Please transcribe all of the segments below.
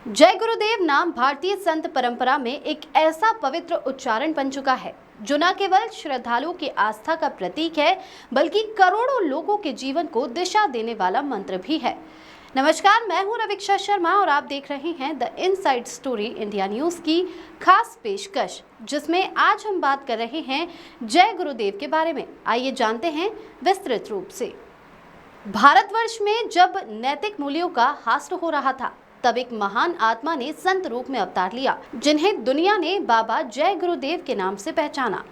जय गुरुदेव नाम भारतीय संत परंपरा में एक ऐसा पवित्र उच्चारण बन चुका है जो न केवल श्रद्धालुओं की आस्था का प्रतीक है बल्कि करोड़ों लोगों के जीवन को दिशा देने वाला मंत्र भी है। नमस्कार, मैं हूं रविक्षा शर्मा और आप देख रहे हैं the inside story India news की खास पेशकश, जिसमें आज हम बात कर रहे हैं जय गुरुदेव के बारे में। आइए जानते हैं विस्तृत रूप से। भारतवर्ष में जब नैतिक मूल्यों का हास्य हो रहा था, तब एक महान आत्मा ने संत रूप में अवतार लिया, जिन्हें दुनिया ने बाबा जय गुरुदेव के नाम से पहचाना।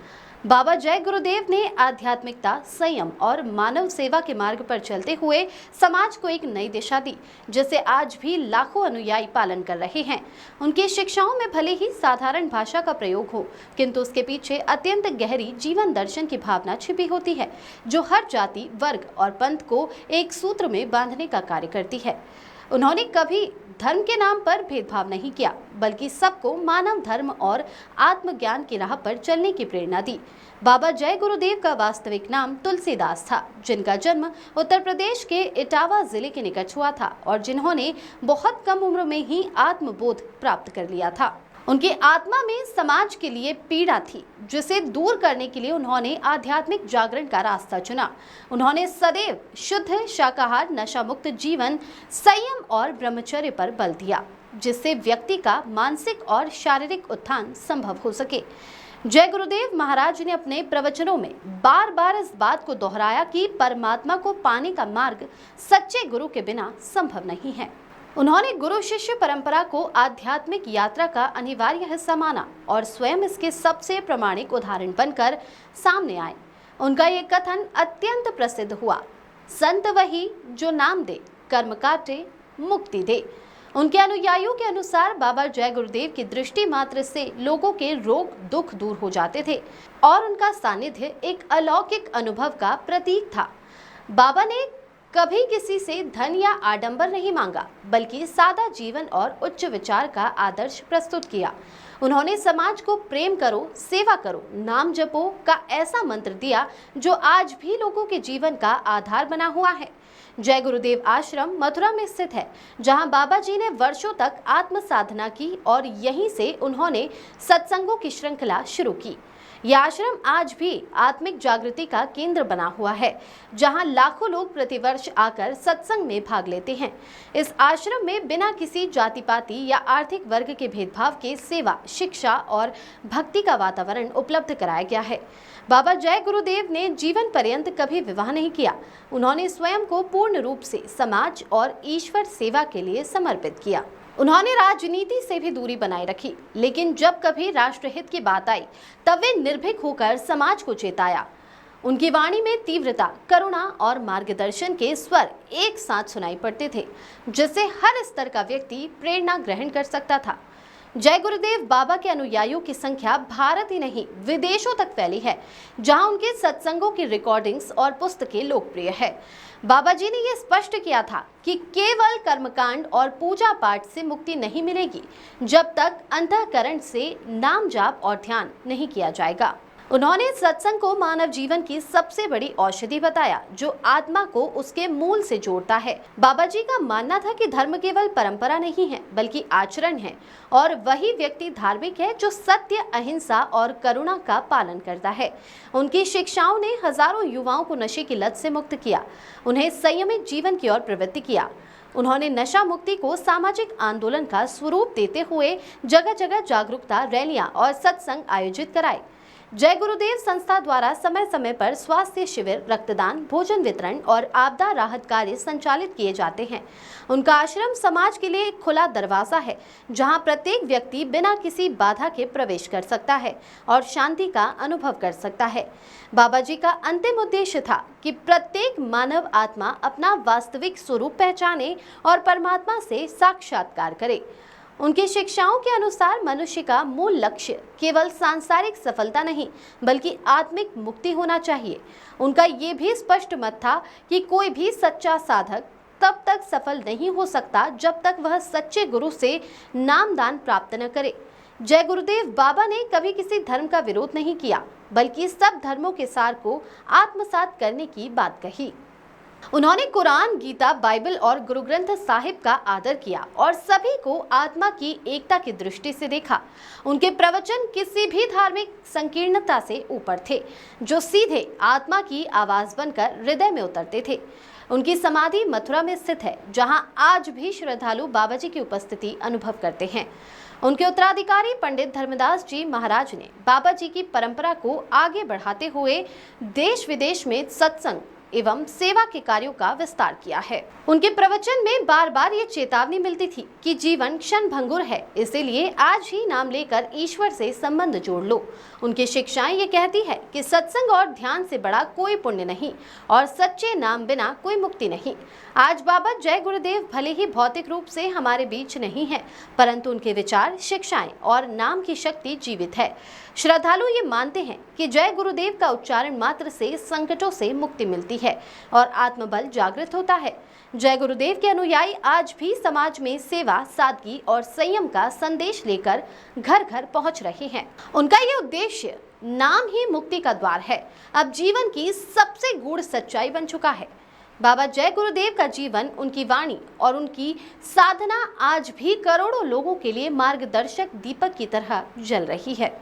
बाबा जय गुरुदेव ने आध्यात्मिकता, संयम और मानव सेवा के मार्ग पर चलते हुए समाज को एक नई दिशा दी, जिसे आज भी लाखों अनुयायी पालन कर रहे हैं। उनकी शिक्षाओं में भले ही साधारण भाषा का प्रयोग हो, किंतु उसके पीछे अत्यंत गहरी जीवन दर्शन की भावना छिपी होती है, जो हर जाति, वर्ग और पंथ को एक सूत्र में बांधने का कार्य करती है। उन्होंने कभी धर्म के नाम पर भेदभाव नहीं किया, बल्कि सबको मानव धर्म और आत्मज्ञान की राह पर चलने की प्रेरणा दी। बाबा जय गुरुदेव का वास्तविक नाम तुलसीदास था, जिनका जन्म उत्तर प्रदेश के इटावा जिले के निकट हुआ था और जिन्होंने बहुत कम उम्र में ही आत्मबोध प्राप्त कर लिया था। उनकी आत्मा में समाज के लिए पीड़ा थी, जिसे दूर करने के लिए उन्होंने आध्यात्मिक जागरण का रास्ता चुना। उन्होंने सदैव शुद्ध शाकाहार, नशा मुक्त जीवन, संयम और ब्रह्मचर्य पर बल दिया, जिससे व्यक्ति का मानसिक और शारीरिक उत्थान संभव हो सके। जय गुरुदेव महाराज ने अपने प्रवचनों में बार बार इस बात को दोहराया कि परमात्मा को पाने का मार्ग सच्चे गुरु के बिना संभव नहीं है। उन्होंने गुरु शिष्य परंपरा को आध्यात्मिक यात्रा का अनिवार्य हिस्सा माना और स्वयं इसके सबसे प्रामाणिक उदाहरण बनकर सामने आए। उनका ये कथन अत्यंत प्रसिद्ध हुआ, संत वही जो नाम दे, कर्म काटे, मुक्ति दे। उनके अनुयायियों के अनुसार बाबा जय गुरुदेव की दृष्टि मात्र से लोगों के रोग दुख दूर हो जाते थे और उनका सानिध्य एक अलौकिक अनुभव का प्रतीक था। बाबा ने कभी किसी से धन या आडंबर नहीं मांगा, बल्कि सादा जीवन और उच्च विचार का आदर्श प्रस्तुत किया। उन्होंने समाज को प्रेम करो, सेवा करो, नाम जपो का ऐसा मंत्र दिया जो आज भी लोगों के जीवन का आधार बना हुआ है। जय गुरुदेव आश्रम मथुरा में स्थित है, जहां बाबा जी ने वर्षों तक आत्म साधना की और यहीं से उन्होंने सत्संगों की श्रृंखला शुरू की। यह आश्रम आज भी आत्मिक जागृति का केंद्र बना हुआ है, जहां लाखों लोग प्रतिवर्ष आकर सत्संग में भाग लेते हैं। इस आश्रम में बिना किसी जाति पाति या आर्थिक वर्ग के भेदभाव के सेवा, शिक्षा और भक्ति का वातावरण उपलब्ध कराया गया है। बाबा जय गुरुदेव ने जीवन पर्यंत कभी विवाह नहीं किया। उन्होंने स्वयं को पूर्ण रूप से समाज और ईश्वर सेवा के लिए समर्पित किया। उन्होंने राजनीति से भी दूरी बनाए रखी, लेकिन जब कभी राष्ट्रहित की बात आई तब वे निर्भीक होकर समाज को चेताया। उनकी वाणी में तीव्रता, करुणा और मार्गदर्शन के स्वर एक साथ सुनाई पड़ते थे, जिससे हर स्तर का व्यक्ति प्रेरणा ग्रहण कर सकता था। जय गुरुदेव बाबा के अनुयायियों की संख्या भारत ही नहीं विदेशों तक फैली है, जहां उनके सत्संगों की रिकॉर्डिंग्स और पुस्तकें लोकप्रिय है। बाबा जी ने यह स्पष्ट किया था कि केवल कर्मकांड और पूजा पाठ से मुक्ति नहीं मिलेगी, जब तक अंतःकरण से नाम जाप और ध्यान नहीं किया जाएगा। उन्होंने सत्संग को मानव जीवन की सबसे बड़ी औषधि बताया, जो आत्मा को उसके मूल से जोड़ता है। बाबा जी का मानना था कि धर्म केवल परंपरा नहीं है, बल्कि आचरण है, और वही व्यक्ति धार्मिक है जो सत्य, अहिंसा और करुणा का पालन करता है। उनकी शिक्षाओं ने हजारों युवाओं को नशे की लत से मुक्त किया, उन्हें संयमित जीवन की ओर प्रवृत्त किया। उन्होंने नशा मुक्ति को सामाजिक आंदोलन का स्वरूप देते हुए जगह जगह जागरूकता रैलियां और सत्संग आयोजित कराए। जय गुरुदेव संस्था द्वारा समय समय पर स्वास्थ्य शिविर, रक्तदान, भोजन वितरण और आपदा राहत कार्य संचालित किए जाते हैं। उनका आश्रम समाज के लिए एक खुला दरवाजा है, जहां प्रत्येक व्यक्ति बिना किसी बाधा के प्रवेश कर सकता है और शांति का अनुभव कर सकता है। बाबा जी का अंतिम उद्देश्य था कि प्रत्येक मानव आत्मा अपना वास्तविक स्वरूप पहचाने और परमात्मा से साक्षात्कार करे। उनकी शिक्षाओं के अनुसार मनुष्य का मूल लक्ष्य केवल सांसारिक सफलता नहीं, बल्कि आत्मिक मुक्ति होना चाहिए। उनका ये भी स्पष्ट मत था कि कोई भी सच्चा साधक तब तक सफल नहीं हो सकता जब तक वह सच्चे गुरु से नामदान प्राप्त न करे। जय गुरुदेव बाबा ने कभी किसी धर्म का विरोध नहीं किया, बल्कि सब धर्मों के सार को आत्मसात करने की बात कही। उन्होंने कुरान, गीता, बाइबल और गुरु ग्रंथ साहिब का आदर किया और सभी को आत्मा की एकता की दृष्टि से देखा। उनके प्रवचन किसी भी धार्मिक संकीर्णता से ऊपर थे, जो सीधे आत्मा की आवाज बनकर हृदय में उतरते थे। उनकी समाधि मथुरा में स्थित है, जहां आज भी श्रद्धालु बाबा जी की उपस्थिति अनुभव करते हैं। उनके उत्तराधिकारी पंडित धर्मदास जी महाराज ने बाबा जी की परंपरा को आगे बढ़ाते हुए देश विदेश में सत्संग एवं सेवा के कार्यों का विस्तार किया है। उनके प्रवचन में बार बार ये चेतावनी मिलती थी कि जीवन क्षण भंगुर है, इसीलिए आज ही नाम लेकर ईश्वर से संबंध जोड़ लो। उनकी शिक्षाएं ये कहती है कि सत्संग और ध्यान से बड़ा कोई पुण्य नहीं और सच्चे नाम बिना कोई मुक्ति नहीं। आज बाबा जय गुरुदेव भले ही भौतिक रूप से हमारे बीच नहीं है, परंतु उनके विचार, शिक्षाएं और नाम की शक्ति जीवित है। श्रद्धालु ये मानते हैं कि जय गुरुदेव का उच्चारण मात्र से संकटों से मुक्ति मिलती है और आत्मबल जागृत होता है। जय गुरुदेव के अनुयायी आज भी समाज में सेवा, सादगी और संयम का संदेश लेकर घर घर पहुंच रहे हैं। उनका ये उद्देश्य नाम ही मुक्ति का द्वार है, अब जीवन की सबसे गूढ़ सच्चाई बन चुका है। बाबा जय गुरुदेव का जीवन, उनकी वाणी और उनकी साधना आज भी करोड़ों लोगों के लिए मार्गदर्शक दीपक की तरह जल रही है।